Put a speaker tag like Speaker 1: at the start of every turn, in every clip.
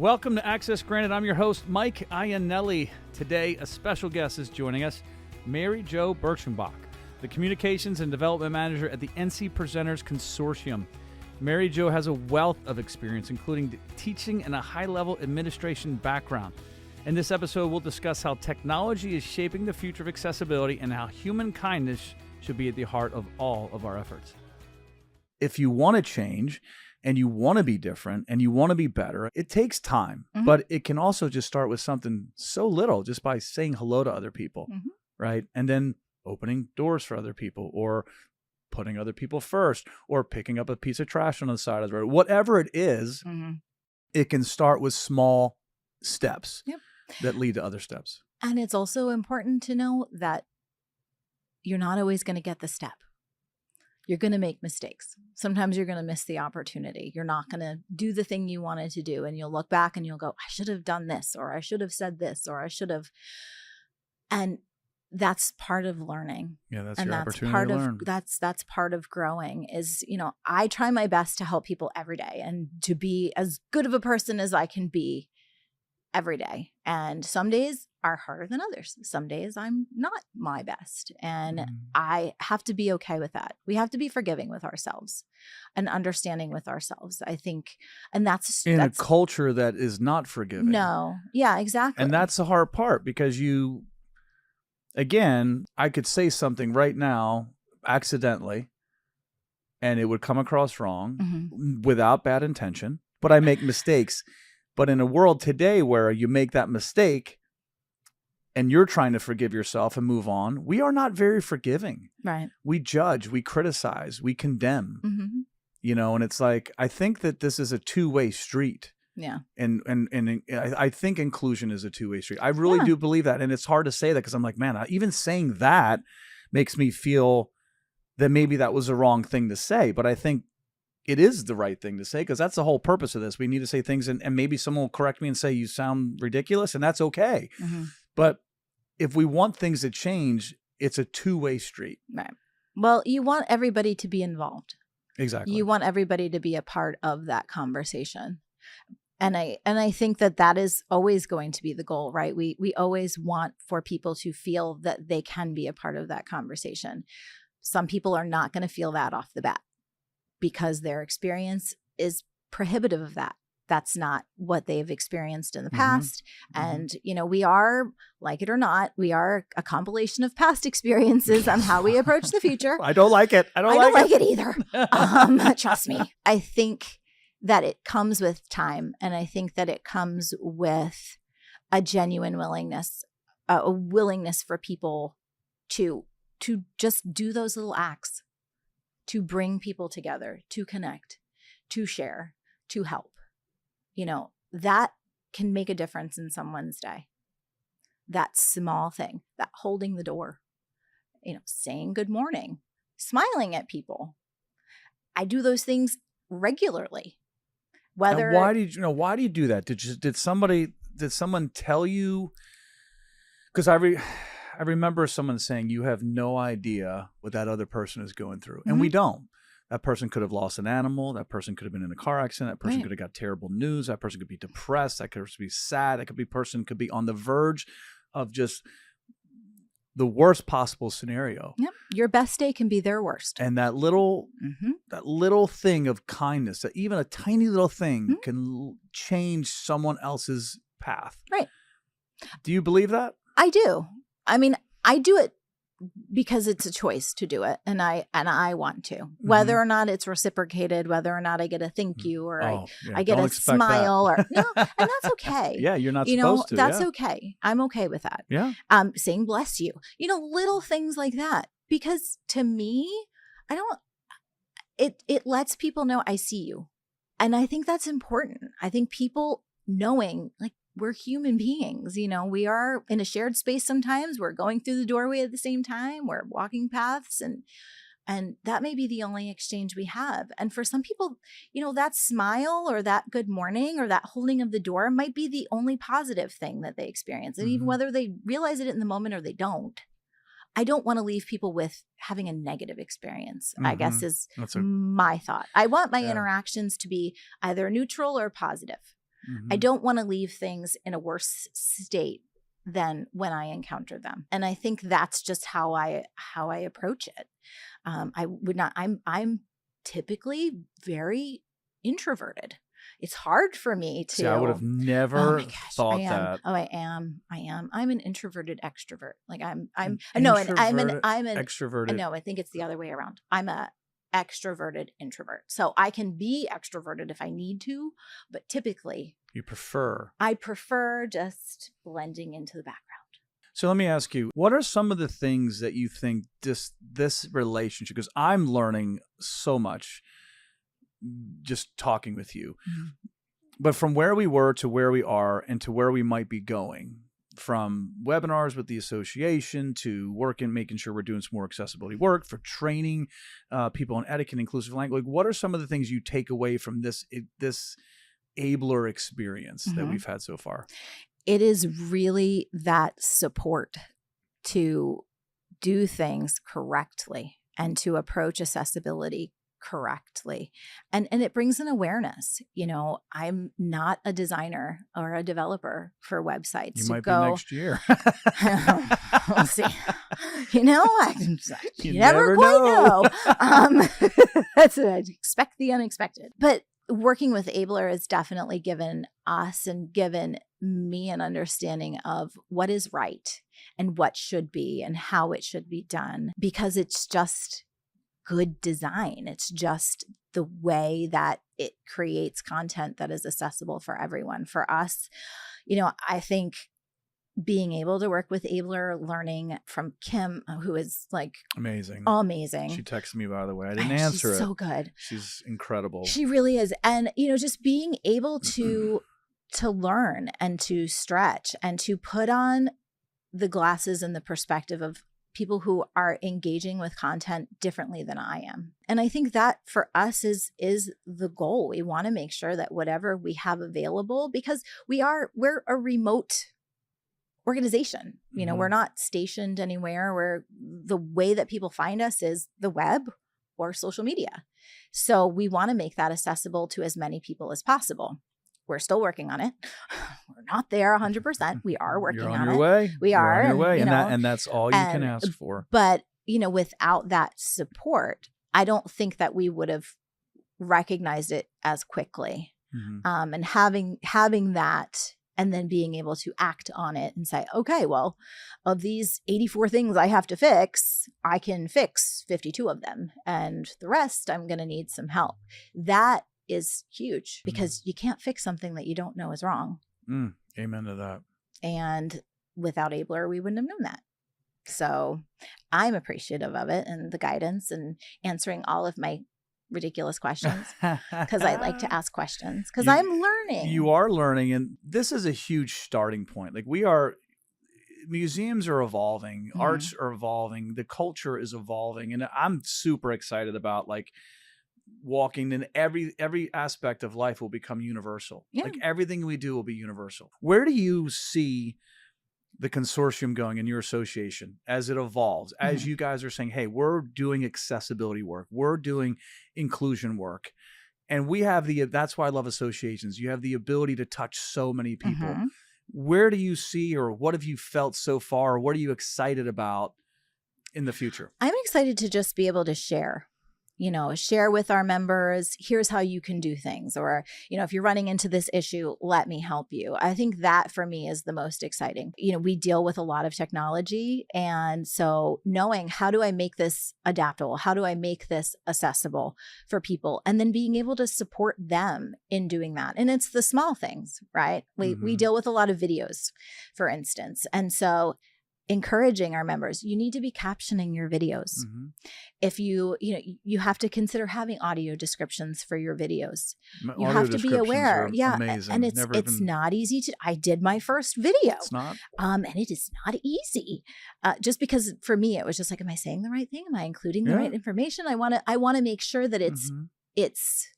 Speaker 1: Welcome to Access Granted. I'm your host, Mike Iannelli. Today, a special guest is joining us, MaryJo Birschbach, the Communications and Development Manager at the NC Presenters Consortium. MaryJo has a wealth of experience, including teaching and a high-level administration background. In this episode, we'll discuss how technology is shaping the future of accessibility and how human kindness should be at the heart of all of our efforts. If you want to change and you want to be different and you want to be better, it takes time, but it can also just start with something so little, just by saying hello to other people, right? And then opening doors for other people, or putting other people first, or picking up a piece of trash on the side of the road. Whatever it is, it can start with small steps that lead to other steps.
Speaker 2: And it's also important to know that you're not always going to get the step. You're going to make mistakes. Sometimes you're going to miss the opportunity. You're not going to do the thing you wanted to do. And you'll look back and you'll go, I should have done this, or I should have said this, or I should have. And that's part of learning.
Speaker 1: Yeah, that's
Speaker 2: and
Speaker 1: your
Speaker 2: that's
Speaker 1: opportunity
Speaker 2: part
Speaker 1: to
Speaker 2: of
Speaker 1: learn.
Speaker 2: that's part of growing. Is, I try my best to help people every day and to be as good of a person as I can be every day. And some days are harder than others. Some days I'm not my best. And I have to be okay with that. We have to be forgiving with ourselves and understanding with ourselves, I think. And that's
Speaker 1: in a culture that is not forgiving.
Speaker 2: No. Yeah, exactly.
Speaker 1: And that's the hard part, because again, I could say something right now accidentally and it would come across wrong without bad intention, but I make mistakes. But in a world today where you make that mistake and you're trying to forgive yourself and move on, we are not very forgiving.
Speaker 2: Right.
Speaker 1: We judge, we criticize, we condemn, and it's like, I think that this is a two-way street.
Speaker 2: Yeah.
Speaker 1: And I think inclusion is a two-way street. I really do believe that. And it's hard to say that because I'm like, man, even saying that makes me feel that maybe that was the wrong thing to say. But I think it is the right thing to say, because that's the whole purpose of this. We need to say things, and maybe someone will correct me and say, you sound ridiculous, and that's okay. But if we want things to change, it's a two-way street.
Speaker 2: Right. Well, you want everybody to be involved.
Speaker 1: Exactly.
Speaker 2: You want everybody to be a part of that conversation. And I think that is always going to be the goal, right? We always want for people to feel that they can be a part of that conversation. Some people are not going to feel that off the bat, because their experience is prohibitive of that. That's not what they've experienced in the past. And, we are, like it or not, we are a compilation of past experiences on how we approach the future.
Speaker 1: I don't like it. I don't like
Speaker 2: it either. Trust me. I think that it comes with time. And I think that it comes with a genuine willingness, a willingness for people to just do those little acts, to bring people together, to connect, to share, to help. That can make a difference in someone's day. That small thing, that holding the door, saying good morning, smiling at people. I do those things regularly.
Speaker 1: And why do you do that? Did someone tell you? Because I remember someone saying, you have no idea what that other person is going through. And we don't. That person could have lost an animal. That person could have been in a car accident. That person could have got terrible news. That person could be depressed. That could be sad. Person could be on the verge of just the worst possible scenario.
Speaker 2: Yep. Your best day can be their worst.
Speaker 1: And that little thing of kindness, that even a tiny little thing can change someone else's path.
Speaker 2: Right.
Speaker 1: Do you believe that?
Speaker 2: I do. I mean, I do it because it's a choice to do it, and I want to. Whether or not it's reciprocated, whether or not I get a thank you, or I get a smile, or and that's okay.
Speaker 1: Yeah, you're not supposed to.
Speaker 2: That's okay. I'm okay with that.
Speaker 1: Yeah.
Speaker 2: Saying bless you, little things like that, because to me, it lets people know I see you, and I think that's important. I think people knowing, like, we're human beings, we are in a shared space. Sometimes we're going through the doorway at the same time. We're walking paths, and that may be the only exchange we have. And for some people, that smile or that good morning or that holding of the door might be the only positive thing that they experience. And even whether they realize it in the moment or they don't, I don't want to leave people with having a negative experience, I guess is my thought. I want my interactions to be either neutral or positive. I don't want to leave things in a worse state than when I encountered them. And I think that's just how I approach it. I'm typically very introverted. It's hard for me to.
Speaker 1: See, I would have never thought that.
Speaker 2: Oh, I am. I'm an introverted extrovert. Like I'm
Speaker 1: extroverted.
Speaker 2: No, I think it's the other way around. I'm a extroverted introvert. So I can be extroverted if I need to, but typically I prefer just blending into the background.
Speaker 1: So let me ask you, what are some of the things that you think this relationship, because I'm learning so much just talking with you, but from where we were to where we are and to where we might be going, from webinars with the association to working, making sure we're doing some more accessibility work for training people on etiquette and inclusive language. Like, what are some of the things you take away from this Ablr experience that we've had so far?
Speaker 2: It is really that support to do things correctly and to approach accessibility correctly. And it brings an awareness. You know, I'm not a designer or a developer for websites.
Speaker 1: You might be next year.
Speaker 2: We'll see. You know, you never quite know. That's it. I expect the unexpected. But working with Ablr has definitely given us and given me an understanding of what is right and what should be and how it should be done, because it's just good design. It's just the way that it creates content that is accessible for everyone. For us, you know, I think being able to work with Ablr, learning from Kim, who is like amazing.
Speaker 1: She texted me, by the way. I didn't answer it.
Speaker 2: She's so good.
Speaker 1: She's incredible.
Speaker 2: She really is. And, you know, just being able to learn and to stretch and to put on the glasses and the perspective of people who are engaging with content differently than I am. And I think that for us is the goal. We want to make sure that whatever we have available, because we're a remote organization. You know, we're not stationed anywhere. Where the way that people find us is the web or social media. So we want to make that accessible to as many people as possible. We're still working on it. We're not there 100%. We are working on it.
Speaker 1: You're on your way.
Speaker 2: We are.
Speaker 1: On your way. And that's all you can ask for.
Speaker 2: But, you know, without that support, I don't think that we would have recognized it as quickly. And having that and then being able to act on it and say, okay, well, of these 84 things I have to fix, I can fix 52 of them. And the rest, I'm going to need some help. That is huge, because you can't fix something that you don't know is wrong.
Speaker 1: Amen to that.
Speaker 2: And without Ablr, we wouldn't have known that. So I'm appreciative of it and the guidance and answering all of my ridiculous questions, because I like to ask questions because I'm learning.
Speaker 1: You are learning. And this is a huge starting point. Like, museums are evolving, arts are evolving, the culture is evolving. And I'm super excited about walking in every aspect of life will become universal. Like, everything we do will be universal. Where do you see the consortium going in your association as it evolves, as you guys are saying, hey, we're doing accessibility work, we're doing inclusion work, and we have that's why I love associations. You have the ability to touch so many people. Where do you see, or what have you felt so far? Or what are you excited about in the future?
Speaker 2: I'm excited to just be able to share with our members, here's how you can do things. Or, you know, if you're running into this issue, let me help you. I think that for me is the most exciting. You know, we deal with a lot of technology. And so knowing, how do I make this adaptable? How do I make this accessible for people? And then being able to support them in doing that. And it's the small things, right? We deal with a lot of videos, for instance. And so encouraging our members, you need to be captioning your videos. If you have to consider having audio descriptions for your videos. You have to be aware.
Speaker 1: Amazing.
Speaker 2: And it's not easy to. I did my first video.
Speaker 1: It's not.
Speaker 2: And it is not easy. Just because for me it was just like, am I saying the right thing? Am I including the right information? I want to make sure that it's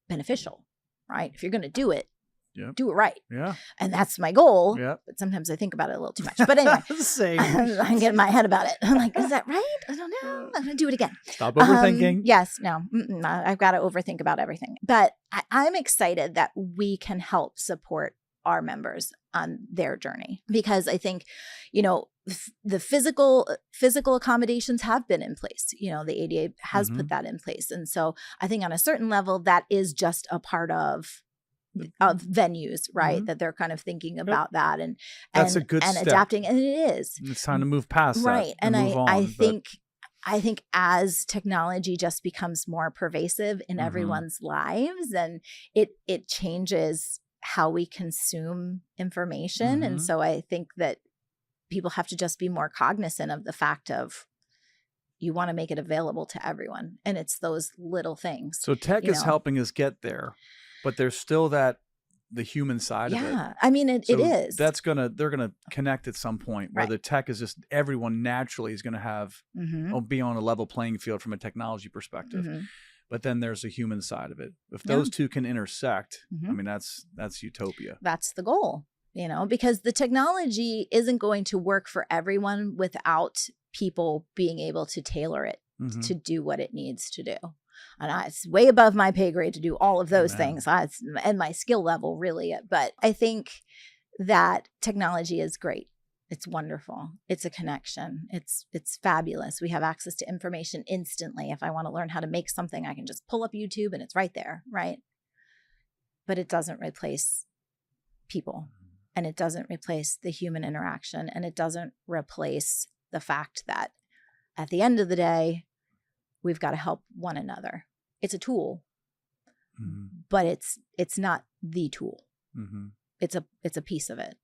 Speaker 2: beneficial, right? If you're going to do it,
Speaker 1: Yep.
Speaker 2: do it right.
Speaker 1: Yeah.
Speaker 2: And that's my goal.
Speaker 1: Yep.
Speaker 2: But sometimes I think about it a little too much. But anyway,
Speaker 1: Same.
Speaker 2: I get in my head about it. I'm like, is that right? I don't know. I'm going to do it again.
Speaker 1: Stop overthinking.
Speaker 2: Yes. No. I've got to overthink about everything. But I'm excited that we can help support our members on their journey, because I think, the physical accommodations have been in place. The ADA has put that in place. And so I think on a certain level, that is just a part of venues, right? That they're kind of thinking about that and
Speaker 1: that's a good
Speaker 2: and
Speaker 1: step.
Speaker 2: Adapting. And it is.
Speaker 1: It's time to move past
Speaker 2: right.
Speaker 1: that.
Speaker 2: And
Speaker 1: move on,
Speaker 2: I think as technology just becomes more pervasive in everyone's lives, and it changes how we consume information. And so I think that people have to just be more cognizant of the fact of you want to make it available to everyone. And it's those little things.
Speaker 1: So tech is helping us get there, but there's still the human side of it.
Speaker 2: Yeah. I mean, it is.
Speaker 1: They're going to connect at some point where the tech is just, everyone naturally is going to have, be on a level playing field from a technology perspective. But then there's a human side of it. If those two can intersect, I mean, that's utopia.
Speaker 2: That's the goal, because the technology isn't going to work for everyone without people being able to tailor it to do what it needs to do. And it's way above my pay grade to do all of those things. And my skill level, really. But I think that technology is great. It's wonderful. It's a connection. It's fabulous. We have access to information instantly. If I want to learn how to make something, I can just pull up YouTube and it's right there, right? But it doesn't replace people, and it doesn't replace the human interaction, and it doesn't replace the fact that at the end of the day, we've got to help one another. It's a tool, but it's not the tool. It's a piece of it.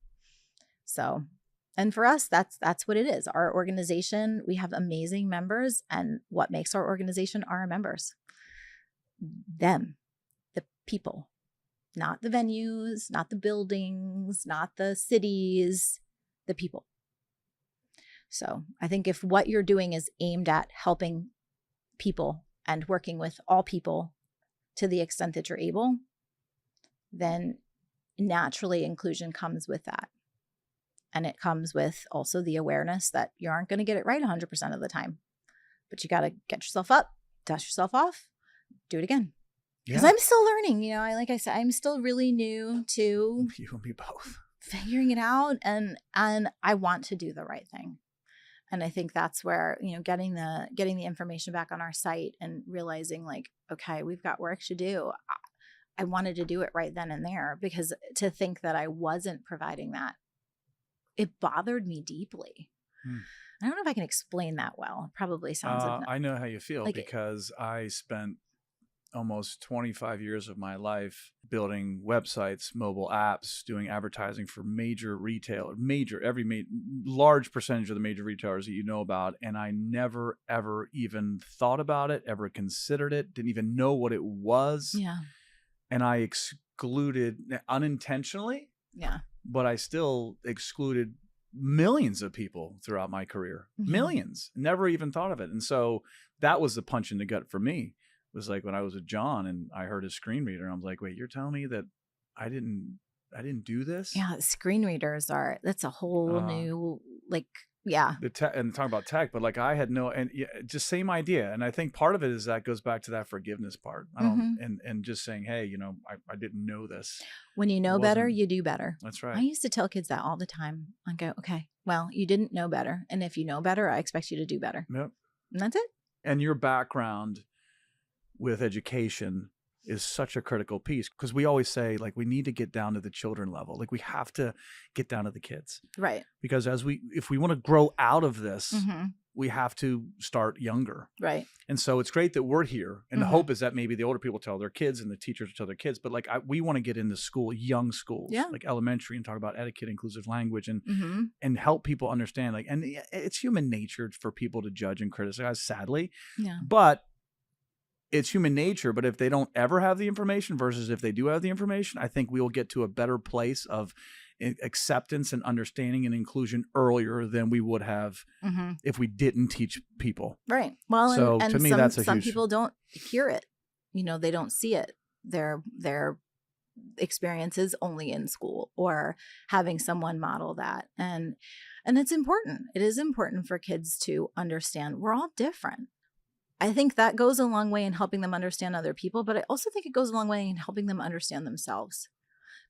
Speaker 2: So. And for us, that's what it is. Our organization, we have amazing members, and what makes our organization are our members. Them, the people, not the venues, not the buildings, not the cities, the people. So I think if what you're doing is aimed at helping people and working with all people to the extent that you're able, then naturally inclusion comes with that. And it comes with also the awareness that you aren't going to get it right 100% of the time. But you got to get yourself up, dust yourself off, do it again. Because I'm still learning. Like I said, I'm still really new to
Speaker 1: you and me both
Speaker 2: figuring it out. And I want to do the right thing. And I think that's where, getting the information back on our site and realizing like, okay, we've got work to do. I wanted to do it right then and there, because to think that I wasn't providing that, it bothered me deeply. I don't know if I can explain that well. It probably sounds
Speaker 1: I know how you feel, because I spent almost 25 years of my life building websites, mobile apps, doing advertising for major retailers, large percentage of the major retailers that you know about. And I never, ever even thought about it, ever considered it, didn't even know what it was.
Speaker 2: Yeah.
Speaker 1: And I excluded unintentionally.
Speaker 2: Yeah.
Speaker 1: But I still excluded millions of people throughout my career. Millions. Never even thought of it. And so that was the punch in the gut for me. It was like when I was with John and I heard his screen reader, I was like, wait, you're telling me that I didn't do this?
Speaker 2: Yeah, screen readers that's a whole new, and
Speaker 1: talking about tech, but like I had just same idea. And I think part of it is that goes back to that forgiveness part. And just saying, hey, I didn't know this.
Speaker 2: When you know better, you do better.
Speaker 1: That's right.
Speaker 2: I used to tell kids that all the time. I go, okay, well, you didn't know better. And if you know better, I expect you to do better.
Speaker 1: Yep.
Speaker 2: And that's it.
Speaker 1: And your background with education is such a critical piece, because we always say like we need to get down to the children level. Like we have to get down to the kids.
Speaker 2: Right.
Speaker 1: Because if we want to grow out of this, we have to start younger.
Speaker 2: Right.
Speaker 1: And so it's great that we're here. And the hope is that maybe the older people tell their kids and the teachers tell their kids. But like we want to get into school, young schools, like elementary, and talk about etiquette, inclusive language, and help people understand. Like, and it's human nature for people to judge and criticize, sadly. Yeah. But it's human nature. But if they don't ever have the information versus if they do have the information, I think we will get to a better place of acceptance and understanding and inclusion earlier than we would have if we didn't teach people.
Speaker 2: Right. Well,
Speaker 1: so
Speaker 2: and
Speaker 1: to me, that's a
Speaker 2: some
Speaker 1: huge...
Speaker 2: people don't hear it. They don't see it. They're experiences only in school or having someone model that. And it's important. It is important for kids to understand we're all different. I think that goes a long way in helping them understand other people, but I also think it goes a long way in helping them understand themselves.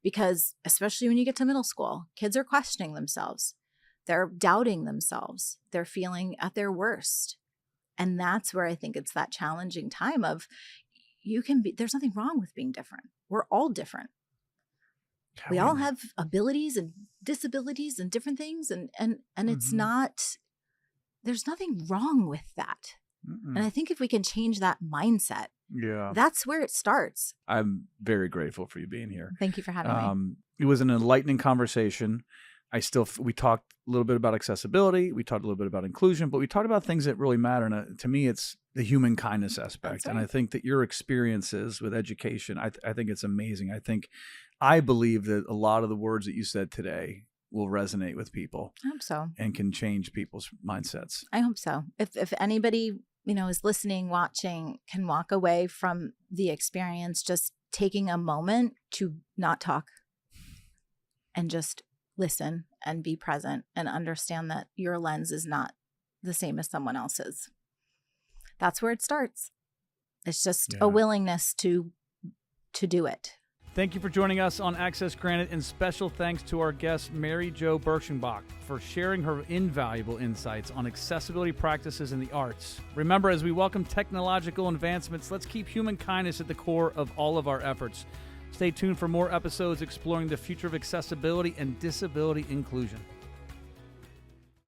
Speaker 2: Because especially when you get to middle school, kids are questioning themselves. They're doubting themselves. They're feeling at their worst. And that's where I think it's that challenging time of there's nothing wrong with being different. We're all different. We all have abilities and disabilities and different things. And it's not, there's nothing wrong with that. And I think if we can change that mindset, that's where it starts.
Speaker 1: I'm very grateful for you being here.
Speaker 2: Thank you for having me.
Speaker 1: It was an enlightening conversation. We talked a little bit about accessibility. We talked a little bit about inclusion, but we talked about things that really matter. And to me, it's the human kindness aspect.
Speaker 2: Right.
Speaker 1: And I think that your experiences with education, I think it's amazing. I believe that a lot of the words that you said today will resonate with people.
Speaker 2: I hope so.
Speaker 1: And can change people's mindsets.
Speaker 2: I hope so. If anybody, is listening, watching, can walk away from the experience just taking a moment to not talk and just listen and be present and understand that your lens is not the same as someone else's. That's where it starts. It's just a willingness to do it.
Speaker 1: Thank you for joining us on Access Granted, and special thanks to our guest, MaryJo Birschbach, for sharing her invaluable insights on accessibility practices in the arts. Remember, as we welcome technological advancements, let's keep human kindness at the core of all of our efforts. Stay tuned for more episodes exploring the future of accessibility and disability inclusion.